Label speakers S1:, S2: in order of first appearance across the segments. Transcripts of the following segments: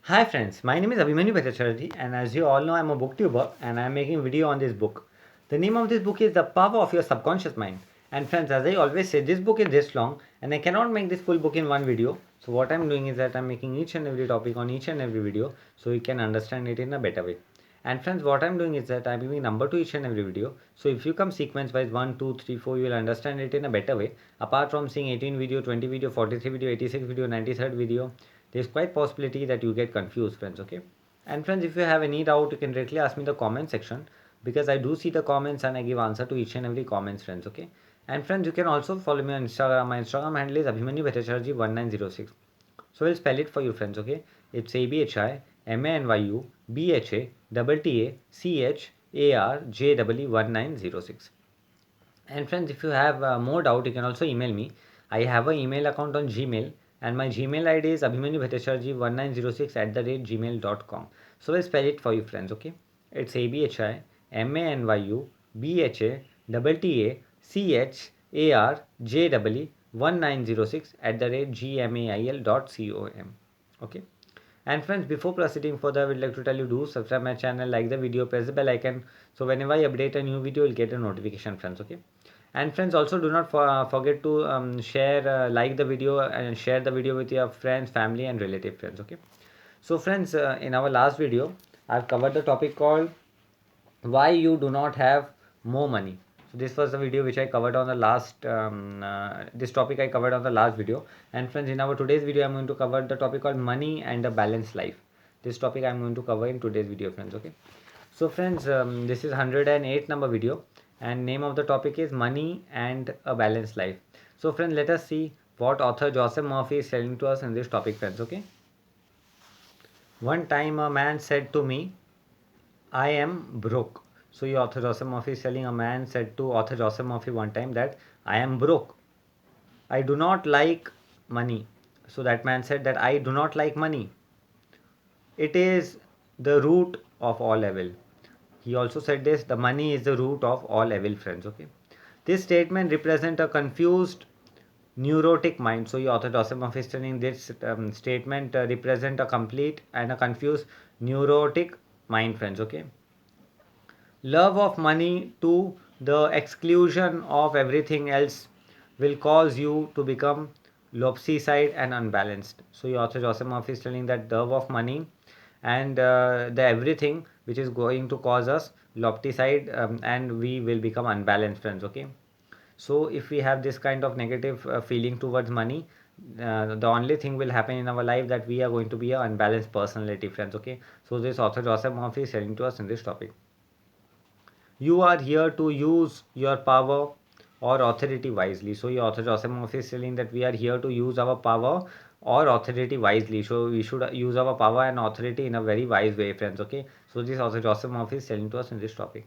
S1: Hi friends, my name is Abhimanyu Bhattacharjee and as you all know I am a booktuber and I am making a video on this book. The name of this book is The Power of Your Subconscious Mind. And friends, as I always say, this book is this long and I cannot make this full book in one video. So what I am doing is that I am making each and every topic on each and every video so you can understand it in a better way. And friends, what I'm doing is that I'm giving number to each and every video. So if you come sequence wise 1, 2, 3, 4, you will understand it in a better way. Apart from seeing 18 video, 20 video, 43 video, 86 video, 93rd video, there's quite possibility that you get confused, friends. Okay. And friends, if you have any doubt, you can directly ask me in the comment section because I do see the comments and I give answer to each and every comments, friends. Okay. And friends, you can also follow me on Instagram. My Instagram handle is Abhimanyu Bhattacharjee 1906. So I'll spell it for you, friends. Okay, it's ABHIMANYUBHACHARJEE1906. And friends, if you have more doubt, you can also email me. I have an email account on Gmail, and my Gmail ID is abhimanyubhattacharjee1906@gmail.com. So I'll spell it for you, friends. Okay, it's ABHIMANYUBHACHARJEE1906@gmail.com. Okay. And friends, before proceeding further, I would like to tell you, do subscribe my channel, like the video, press the bell icon, so whenever I update a new video, you'll get a notification, friends. Okay. And friends, also do not forget to share, like the video and share the video with your friends, family and relative, friends. Okay. So friends, in our last video I've covered the topic called why you do not have more money. So this was the video which I covered on the last this topic I covered on the last video. And friends, in our today's video I'm going to cover the topic called money and a balanced life. This topic I'm going to cover in today's video, friends. Okay. So friends, this is 108 number video and name of the topic is money and a balanced life. So friends, let us see what author Joseph Murphy is telling to us in this topic, friends. Okay. One time a man said to me, I am broke. So your author Joseph Murphy is telling, a man said to author Joseph Murphy one time that I am broke. I do not like money. So that man said that I do not like money. It is the root of all evil. He also said this, the money is the root of all evil, friends. Okay. This statement represents a confused neurotic mind. So your author Joseph Murphy is telling this statement represent a complete and a confused neurotic mind, friends. Okay. Love of money to the exclusion of everything else will cause you to become lopsided and unbalanced. So your author Joseph Murphy is telling that love of money and the everything which is going to cause us lopsided and we will become unbalanced, friends. Okay. So if we have this kind of negative feeling towards money, the only thing will happen in our life that we are going to be an unbalanced personality, friends. Okay. So this author Joseph Murphy is telling to us in this topic. You are here to use your power or authority wisely. So your author Joseph Murphy is telling that we are here to use our power or authority wisely. So we should use our power and authority in a very wise way, friends. Okay. So this author Joseph Murphy is telling to us in this topic.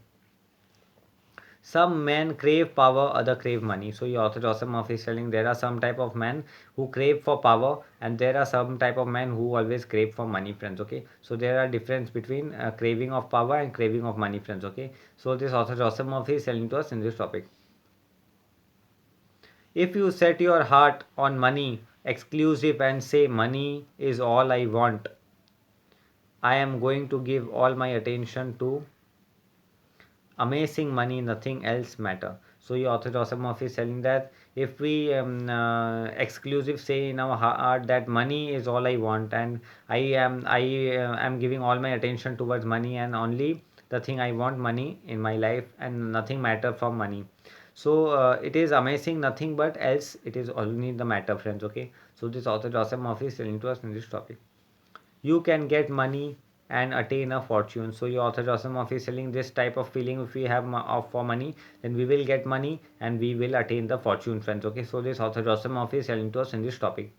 S1: Some men crave power, other crave money. So your author Joseph Murphy is telling there are some type of men who crave for power and there are some type of men who always crave for money, friends. Okay. So there are difference between craving of power and craving of money, friends. Okay. So this author Joseph Murphy is telling to us in this topic. If you set your heart on money exclusive and say money is all I want, I am going to give all my attention to amazing money, nothing else matter. So your author Joseph Murphy is telling that if we exclusive say in our heart that money is all I want and I am giving all my attention towards money and only the thing I want money in my life and nothing matter from money. So it is amazing, nothing but else it is only the matter, friends. Okay. So this author Joseph Murphy is telling to us in this topic. You can get money and attain a fortune. So your author Joseph Murphy is selling this type of feeling. If we have for money, then we will get money and we will attain the fortune, friends. Okay. So this author Joseph Murphy is selling to us in this topic.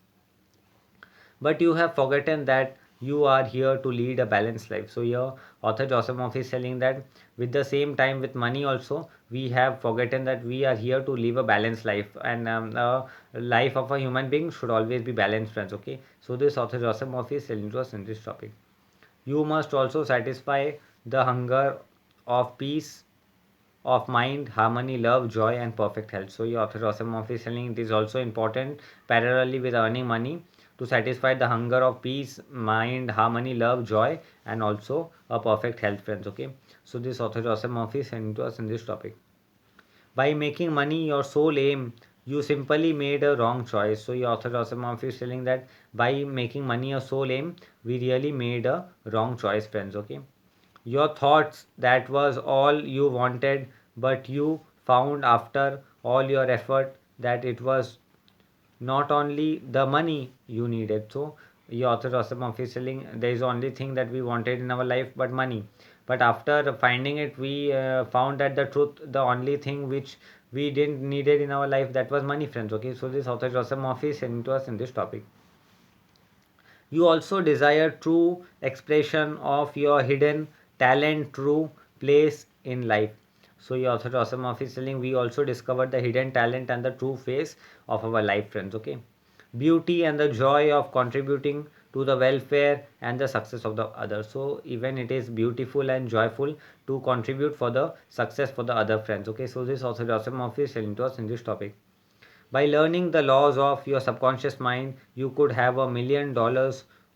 S1: But you have forgotten that you are here to lead a balanced life. So your author Joseph Murphy is telling that with the same time with money also we have forgotten that we are here to live a balanced life and life of a human being should always be balanced, friends. Okay. So this author Joseph Murphy is telling to us in this topic. You must also satisfy the hunger of peace of mind, harmony, love, joy, and perfect health. So your author Joseph Murphy is telling it is also important parallelly with earning money. to satisfy the hunger of peace, mind, harmony, love, joy, and also a perfect health, friends. Okay, so this author Joseph Murphy sent to us in this topic. By making money your sole aim, you simply made a wrong choice. So, your author Joseph Murphy is telling that by making money your sole aim, we really made a wrong choice, friends. Okay, your thoughts that was all you wanted, but you found after all your effort that it was not only the money you needed. So your author Rossum is telling there is only thing that we wanted in our life but money. But after finding it, we found that the truth, the only thing which we didn't needed in our life, that was money, friends. Okay, so this author Rossum is sending to us in this topic. You also desire true expression of your hidden talent, true place in life. So, your author Awesome is telling we also discovered the hidden talent and the true face of our life, friends. Okay, beauty and the joy of contributing to the welfare and the success of the others. So, even it is beautiful and joyful to contribute for the success for the other, friends. Okay, so this author Awesome is telling to us in this topic. By learning the laws of your subconscious mind, you could have $1 million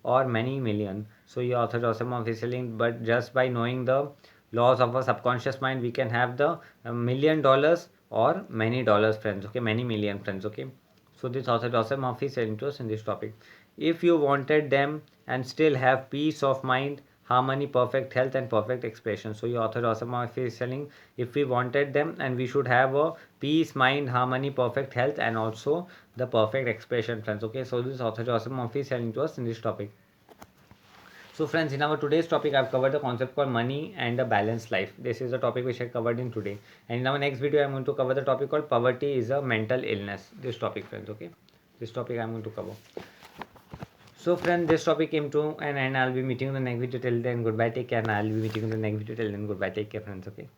S1: or many million. So your author Joseph is telling, but just by knowing the laws of our subconscious mind, we can have the $1 million or many dollars, friends. Okay, many million, friends. Okay. So this author Joseph is telling to us in this topic. If you wanted them and still have peace of mind, harmony, perfect health, and perfect expression. So your author Joseph is telling if we wanted them and we should have a peace, mind, harmony, perfect health, and also the perfect expression, friends. Okay, so this author Joseph Murphy is telling to us in this topic. So friends, in our today's topic, I've covered the concept called money and a balanced life. This is the topic which I covered in today. And in our next video, I'm going to cover the topic called poverty is a mental illness. This topic, friends. Okay, this topic I'm going to cover. So friends, this topic came to an end. I'll be meeting you in the next video. Till then, goodbye. Take care. And I'll be meeting you in the next video. Till then, goodbye. Take care, friends. Okay.